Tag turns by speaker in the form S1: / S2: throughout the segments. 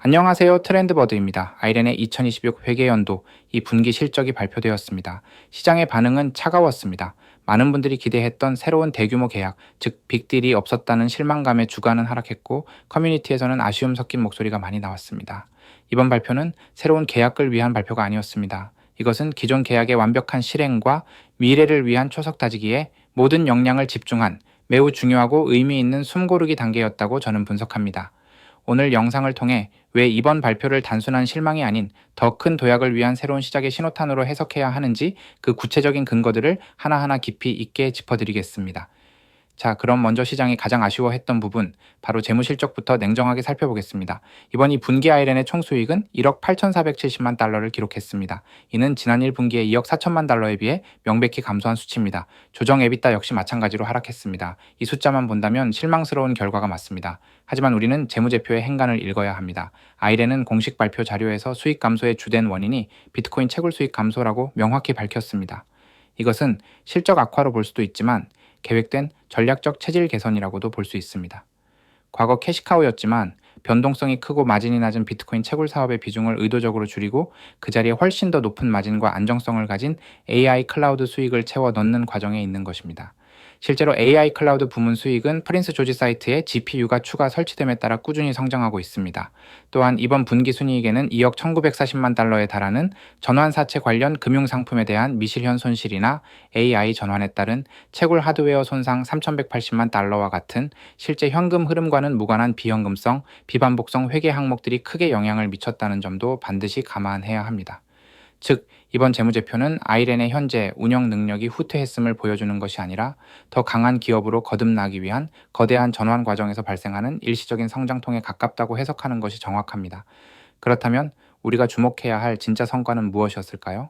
S1: 안녕하세요. 트렌드버드입니다. 아이렌의 2026 회계연도 이 분기 실적이 발표되었습니다. 시장의 반응은 차가웠습니다. 많은 분들이 기대했던 새로운 대규모 계약, 즉 빅딜이 없었다는 실망감에 주가는 하락했고 커뮤니티에서는 아쉬움 섞인 목소리가 많이 나왔습니다. 이번 발표는 새로운 계약을 위한 발표가 아니었습니다. 이것은 기존 계약의 완벽한 실행과 미래를 위한 초석 다지기에 모든 역량을 집중한 매우 중요하고 의미 있는 숨고르기 단계였다고 저는 분석합니다. 오늘 영상을 통해 왜 이번 발표를 단순한 실망이 아닌 더 큰 도약을 위한 새로운 시작의 신호탄으로 해석해야 하는지 그 구체적인 근거들을 하나하나 깊이 있게 짚어드리겠습니다. 자, 그럼 먼저 시장이 가장 아쉬워했던 부분, 바로 재무실적부터 냉정하게 살펴보겠습니다. 이번 이 분기 아이렌의 총수익은 1억 8,470만 달러를 기록했습니다. 이는 지난 1분기의 2억 4천만 달러에 비해 명백히 감소한 수치입니다. 조정 에비타 역시 마찬가지로 하락했습니다. 이 숫자만 본다면 실망스러운 결과가 맞습니다. 하지만 우리는 재무제표의 행간을 읽어야 합니다. 아이렌은 공식 발표 자료에서 수익 감소의 주된 원인이 비트코인 채굴 수익 감소라고 명확히 밝혔습니다. 이것은 실적 악화로 볼 수도 있지만 계획된 전략적 체질 개선이라고도 볼 수 있습니다. 과거 캐시카우였지만 변동성이 크고 마진이 낮은 비트코인 채굴 사업의 비중을 의도적으로 줄이고 그 자리에 훨씬 더 높은 마진과 안정성을 가진 AI 클라우드 수익을 채워 넣는 과정에 있는 것입니다. 실제로 AI 클라우드 부문 수익은 프린스 조지 사이트에 GPU가 추가 설치됨에 따라 꾸준히 성장하고 있습니다. 또한 이번 분기 순이익에는 2억 1940만 달러에 달하는 전환사채 관련 금융상품에 대한 미실현 손실이나 AI 전환에 따른 채굴 하드웨어 손상 3,180만 달러와 같은 실제 현금 흐름과는 무관한 비현금성, 비반복성 회계 항목들이 크게 영향을 미쳤다는 점도 반드시 감안해야 합니다. 즉, 이번 재무제표는 아이렌의 현재 운영 능력이 후퇴했음을 보여주는 것이 아니라 더 강한 기업으로 거듭나기 위한 거대한 전환 과정에서 발생하는 일시적인 성장통에 가깝다고 해석하는 것이 정확합니다. 그렇다면 우리가 주목해야 할 진짜 성과는 무엇이었을까요?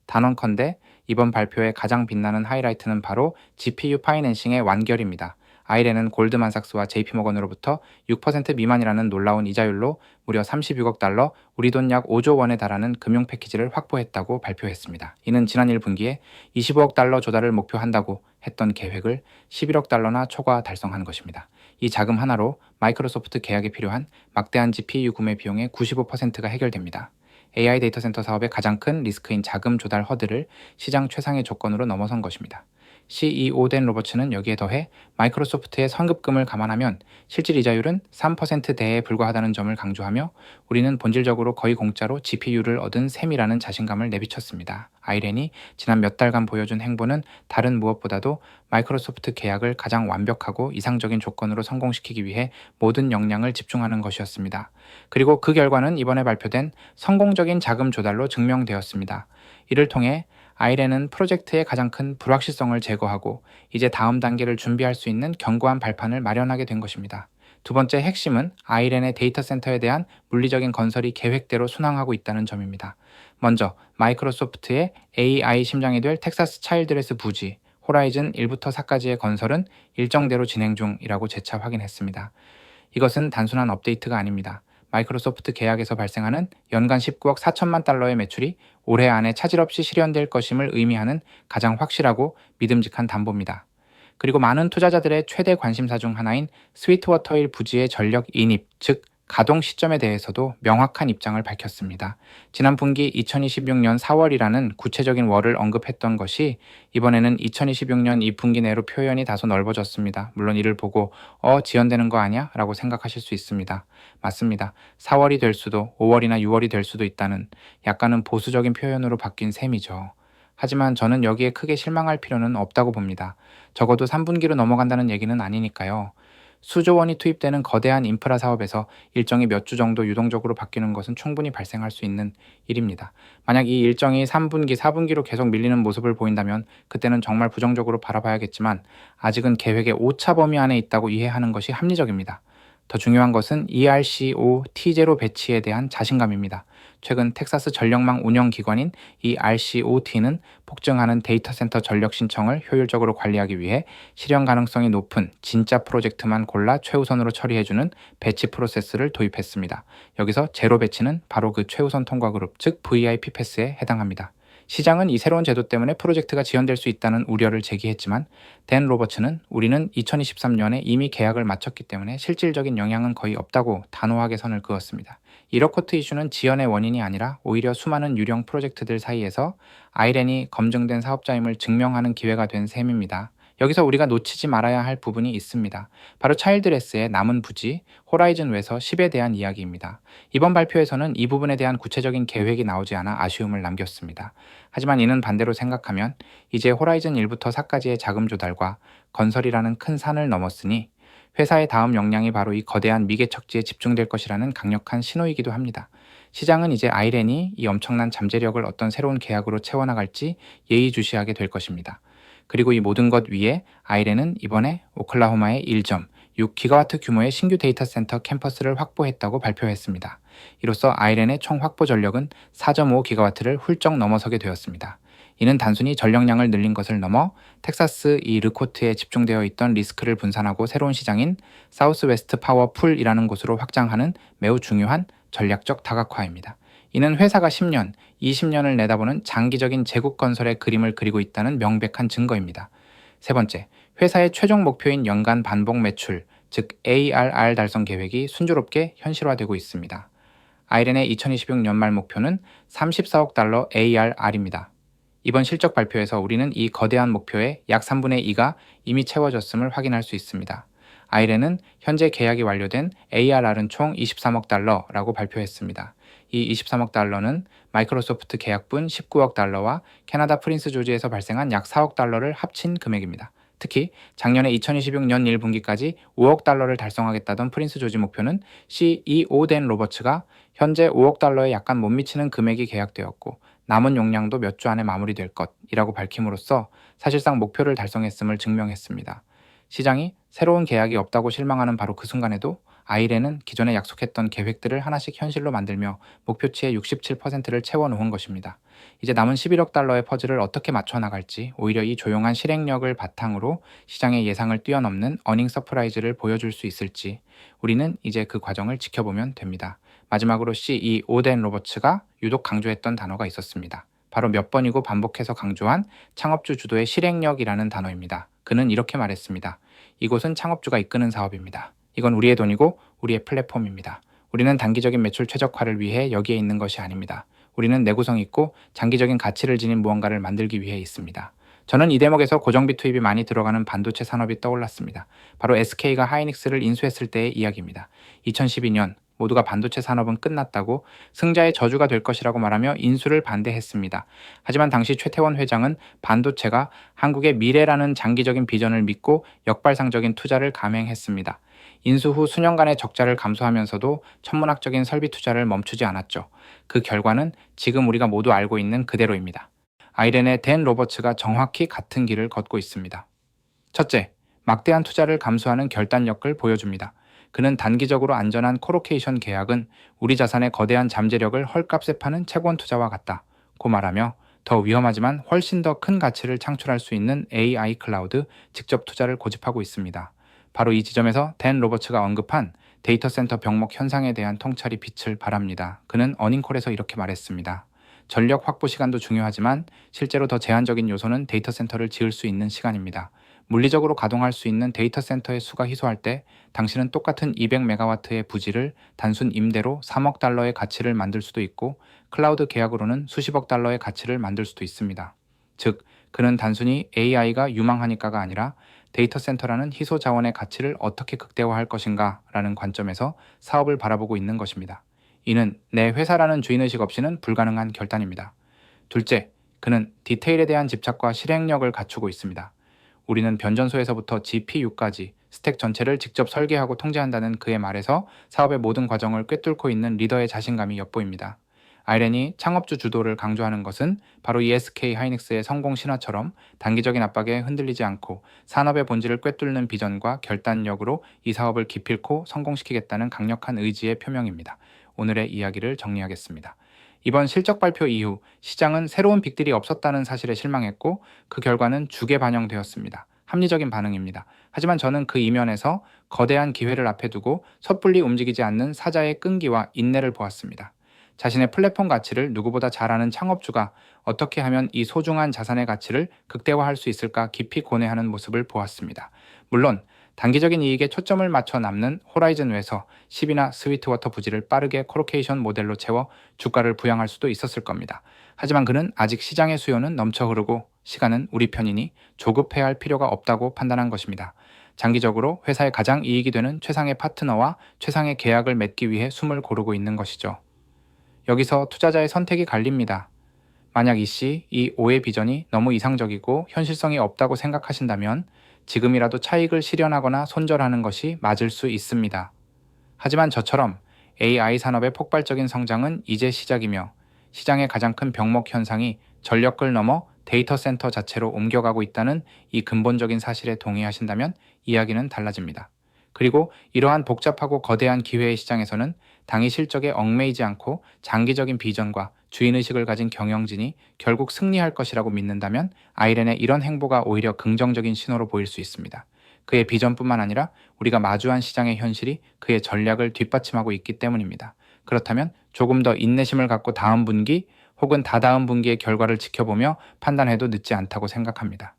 S1: 단언컨대 이번 발표의 가장 빛나는 하이라이트는 바로 GPU 파이낸싱의 완결입니다. 아이렌은 골드만삭스와 JP모건으로부터 6% 미만이라는 놀라운 이자율로 무려 36억 달러, 우리 돈 약 5조 원에 달하는 금융 패키지를 확보했다고 발표했습니다. 이는 지난 1분기에 25억 달러 조달을 목표한다고 했던 계획을 11억 달러나 초과 달성한 것입니다. 이 자금 하나로 마이크로소프트 계약에 필요한 막대한 GPU 구매 비용의 95%가 해결됩니다. AI 데이터 센터 사업의 가장 큰 리스크인 자금 조달 허들을 시장 최상의 조건으로 넘어선 것입니다. CEO 된 로버츠는 여기에 더해 마이크로소프트의 선급금을 감안하면 실질 이자율은 3%대에 불과하다는 점을 강조하며 우리는 본질적으로 거의 공짜로 GPU를 얻은 셈이라는 자신감을 내비쳤습니다. 아이렌이 지난 몇 달간 보여준 행보는 다른 무엇보다도 마이크로소프트 계약을 가장 완벽하고 이상적인 조건으로 성공시키기 위해 모든 역량을 집중하는 것이었습니다. 그리고 그 결과는 이번에 발표된 성공적인 자금 조달로 증명되었습니다. 이를 통해 아이렌은 프로젝트의 가장 큰 불확실성을 제거하고 이제 다음 단계를 준비할 수 있는 견고한 발판을 마련하게 된 것입니다. 두 번째 핵심은 아이렌의 데이터 센터에 대한 물리적인 건설이 계획대로 순항하고 있다는 점입니다. 먼저 마이크로소프트의 AI 심장이 될 텍사스 차일드레스 부지, 호라이즌 1부터 4까지의 건설은 일정대로 진행 중이라고 재차 확인했습니다. 이것은 단순한 업데이트가 아닙니다. 마이크로소프트 계약에서 발생하는 연간 19억 4천만 달러의 매출이 올해 안에 차질 없이 실현될 것임을 의미하는 가장 확실하고 믿음직한 담보입니다. 그리고 많은 투자자들의 최대 관심사 중 하나인 스위트워터힐 부지의 전력 인입, 즉 가동 시점에 대해서도 명확한 입장을 밝혔습니다. 지난 분기 2026년 4월이라는 구체적인 월을 언급했던 것이 이번에는 2026년 2분기 내로 표현이 다소 넓어졌습니다. 물론 이를 보고 지연되는 거 아니야? 라고 생각하실 수 있습니다. 맞습니다. 4월이 될 수도 5월이나 6월이 될 수도 있다는 약간은 보수적인 표현으로 바뀐 셈이죠. 하지만 저는 여기에 크게 실망할 필요는 없다고 봅니다. 적어도 3분기로 넘어간다는 얘기는 아니니까요. 수조 원이 투입되는 거대한 인프라 사업에서 일정이 몇 주 정도 유동적으로 바뀌는 것은 충분히 발생할 수 있는 일입니다. 만약 이 일정이 3분기, 4분기로 계속 밀리는 모습을 보인다면 그때는 정말 부정적으로 바라봐야겠지만 아직은 계획의 오차 범위 안에 있다고 이해하는 것이 합리적입니다. 더 중요한 것은 ERCO T0 배치에 대한 자신감입니다. 최근 텍사스 전력망 운영기관인 ERCOT는 폭증하는 데이터 센터 전력 신청을 효율적으로 관리하기 위해 실현 가능성이 높은 진짜 프로젝트만 골라 최우선으로 처리해주는 배치 프로세스를 도입했습니다. 여기서 제로 배치는 바로 그 최우선 통과 그룹, 즉 VIP 패스에 해당합니다. 시장은 이 새로운 제도 때문에 프로젝트가 지연될 수 있다는 우려를 제기했지만 댄 로버츠는 우리는 2023년에 이미 계약을 마쳤기 때문에 실질적인 영향은 거의 없다고 단호하게 선을 그었습니다. 이 러코트 이슈는 지연의 원인이 아니라 오히려 수많은 유령 프로젝트들 사이에서 아이렌이 검증된 사업자임을 증명하는 기회가 된 셈입니다. 여기서 우리가 놓치지 말아야 할 부분이 있습니다. 바로 차일드레스의 남은 부지, 호라이즌 웨서 10에 대한 이야기입니다. 이번 발표에서는 이 부분에 대한 구체적인 계획이 나오지 않아 아쉬움을 남겼습니다. 하지만 이는 반대로 생각하면 이제 호라이즌 1부터 4까지의 자금 조달과 건설이라는 큰 산을 넘었으니 회사의 다음 역량이 바로 이 거대한 미개척지에 집중될 것이라는 강력한 신호이기도 합니다. 시장은 이제 아이렌이 이 엄청난 잠재력을 어떤 새로운 계약으로 채워나갈지 예의주시하게 될 것입니다. 그리고 이 모든 것 위에 아이렌은 이번에 오클라호마의 1.6기가와트 규모의 신규 데이터 센터 캠퍼스를 확보했다고 발표했습니다. 이로써 아이렌의 총 확보 전력은 4.5기가와트를 훌쩍 넘어서게 되었습니다. 이는 단순히 전력량을 늘린 것을 넘어 텍사스 이 르코트에 집중되어 있던 리스크를 분산하고 새로운 시장인 사우스웨스트 파워 풀이라는 곳으로 확장하는 매우 중요한 전략적 다각화입니다. 이는 회사가 10년, 20년을 내다보는 장기적인 제국 건설의 그림을 그리고 있다는 명백한 증거입니다. 세 번째, 회사의 최종 목표인 연간 반복 매출, 즉 ARR 달성 계획이 순조롭게 현실화되고 있습니다. 아이렌의 2026년 말 목표는 34억 달러 ARR입니다. 이번 실적 발표에서 우리는 이 거대한 목표의 약 3분의 2가 이미 채워졌음을 확인할 수 있습니다. 아이렌은 현재 계약이 완료된 ARR은 총 23억 달러라고 발표했습니다. 이 23억 달러는 마이크로소프트 계약분 19억 달러와 캐나다 프린스 조지에서 발생한 약 4억 달러를 합친 금액입니다. 특히 작년에 2026년 1분기까지 5억 달러를 달성하겠다던 프린스 조지 목표는 CEO 댄 로버츠가 현재 5억 달러에 약간 못 미치는 금액이 계약되었고 남은 용량도 몇 주 안에 마무리될 것이라고 밝힘으로써 사실상 목표를 달성했음을 증명했습니다. 시장이 새로운 계약이 없다고 실망하는 바로 그 순간에도 아이렌은 기존에 약속했던 계획들을 하나씩 현실로 만들며 목표치의 67%를 채워놓은 것입니다. 이제 남은 11억 달러의 퍼즐을 어떻게 맞춰 나갈지 오히려 이 조용한 실행력을 바탕으로 시장의 예상을 뛰어넘는 어닝 서프라이즈를 보여줄 수 있을지 우리는 이제 그 과정을 지켜보면 됩니다. 마지막으로 CEO 댄 로버츠가 유독 강조했던 단어가 있었습니다. 바로 몇 번이고 반복해서 강조한 창업주 주도의 실행력이라는 단어입니다. 그는 이렇게 말했습니다. 이곳은 창업주가 이끄는 사업입니다. 이건 우리의 돈이고 우리의 플랫폼입니다. 우리는 단기적인 매출 최적화를 위해 여기에 있는 것이 아닙니다. 우리는 내구성 있고 장기적인 가치를 지닌 무언가를 만들기 위해 있습니다. 저는 이 대목에서 고정비 투입이 많이 들어가는 반도체 산업이 떠올랐습니다. 바로 SK가 하이닉스를 인수했을 때의 이야기입니다. 2012년 모두가 반도체 산업은 끝났다고 승자의 저주가 될 것이라고 말하며 인수를 반대했습니다. 하지만 당시 최태원 회장은 반도체가 한국의 미래라는 장기적인 비전을 믿고 역발상적인 투자를 감행했습니다. 인수 후 수년간의 적자를 감수하면서도 천문학적인 설비 투자를 멈추지 않았죠. 그 결과는 지금 우리가 모두 알고 있는 그대로입니다. 아이렌의 댄 로버츠가 정확히 같은 길을 걷고 있습니다. 첫째, 막대한 투자를 감수하는 결단력을 보여줍니다. 그는 단기적으로 안전한 코로케이션 계약은 우리 자산의 거대한 잠재력을 헐값에 파는 채권 투자와 같다. 고 말하며 더 위험하지만 훨씬 더 큰 가치를 창출할 수 있는 AI 클라우드 직접 투자를 고집하고 있습니다. 바로 이 지점에서 댄 로버츠가 언급한 데이터 센터 병목 현상에 대한 통찰이 빛을 발합니다. 그는 어닝콜에서 이렇게 말했습니다. 전력 확보 시간도 중요하지만 실제로 더 제한적인 요소는 데이터 센터를 지을 수 있는 시간입니다. 물리적으로 가동할 수 있는 데이터 센터의 수가 희소할 때 당신은 똑같은 200메가와트의 부지를 단순 임대로 3억 달러의 가치를 만들 수도 있고 클라우드 계약으로는 수십억 달러의 가치를 만들 수도 있습니다. 즉, 그는 단순히 AI가 유망하니까가 아니라 데이터 센터라는 희소 자원의 가치를 어떻게 극대화할 것인가 라는 관점에서 사업을 바라보고 있는 것입니다. 이는 내 회사라는 주인의식 없이는 불가능한 결단입니다. 둘째, 그는 디테일에 대한 집착과 실행력을 갖추고 있습니다. 우리는 변전소에서부터 GPU까지 스택 전체를 직접 설계하고 통제한다는 그의 말에서 사업의 모든 과정을 꿰뚫고 있는 리더의 자신감이 엿보입니다. 아이렌이 창업주 주도를 강조하는 것은 바로 이 SK 하이닉스의 성공 신화처럼 단기적인 압박에 흔들리지 않고 산업의 본질을 꿰뚫는 비전과 결단력으로 이 사업을 기필코 성공시키겠다는 강력한 의지의 표명입니다. 오늘의 이야기를 정리하겠습니다. 이번 실적 발표 이후 시장은 새로운 빅딜이 없었다는 사실에 실망했고 그 결과는 주게 반영되었습니다. 합리적인 반응입니다. 하지만 저는 그 이면에서 거대한 기회를 앞에 두고 섣불리 움직이지 않는 사자의 끈기와 인내를 보았습니다. 자신의 플랫폼 가치를 누구보다 잘 아는 창업주가 어떻게 하면 이 소중한 자산의 가치를 극대화할 수 있을까 깊이 고뇌하는 모습을 보았습니다. 물론 단기적인 이익에 초점을 맞춰 남는 호라이즌 외서 10이나 스위트워터 부지를 빠르게 콜로케이션 모델로 채워 주가를 부양할 수도 있었을 겁니다. 하지만 그는 아직 시장의 수요는 넘쳐 흐르고 시간은 우리 편이니 조급해야 할 필요가 없다고 판단한 것입니다. 장기적으로 회사의 가장 이익이 되는 최상의 파트너와 최상의 계약을 맺기 위해 숨을 고르고 있는 것이죠. 여기서 투자자의 선택이 갈립니다. 만약 이씨, 이 오의 비전이 너무 이상적이고 현실성이 없다고 생각하신다면 지금이라도 차익을 실현하거나 손절하는 것이 맞을 수 있습니다. 하지만 저처럼 AI 산업의 폭발적인 성장은 이제 시작이며 시장의 가장 큰 병목 현상이 전력을 넘어 데이터 센터 자체로 옮겨가고 있다는 이 근본적인 사실에 동의하신다면 이야기는 달라집니다. 그리고 이러한 복잡하고 거대한 기회의 시장에서는 당이 실적에 얽매이지 않고 장기적인 비전과 주인의식을 가진 경영진이 결국 승리할 것이라고 믿는다면 아이렌의 이런 행보가 오히려 긍정적인 신호로 보일 수 있습니다. 그의 비전뿐만 아니라 우리가 마주한 시장의 현실이 그의 전략을 뒷받침하고 있기 때문입니다. 그렇다면 조금 더 인내심을 갖고 다음 분기 혹은 다다음 분기의 결과를 지켜보며 판단해도 늦지 않다고 생각합니다.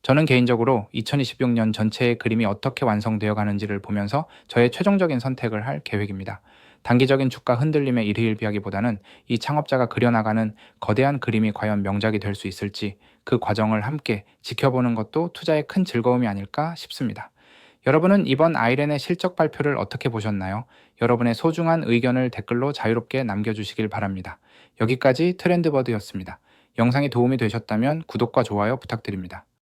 S1: 저는 개인적으로 2026년 전체의 그림이 어떻게 완성되어 가는지를 보면서 저의 최종적인 선택을 할 계획입니다. 단기적인 주가 흔들림에 일희일비하기보다는 이 창업자가 그려나가는 거대한 그림이 과연 명작이 될 수 있을지 그 과정을 함께 지켜보는 것도 투자의 큰 즐거움이 아닐까 싶습니다. 여러분은 이번 아이렌의 실적 발표를 어떻게 보셨나요? 여러분의 소중한 의견을 댓글로 자유롭게 남겨주시길 바랍니다. 여기까지 트렌드버드였습니다. 영상이 도움이 되셨다면 구독과 좋아요 부탁드립니다.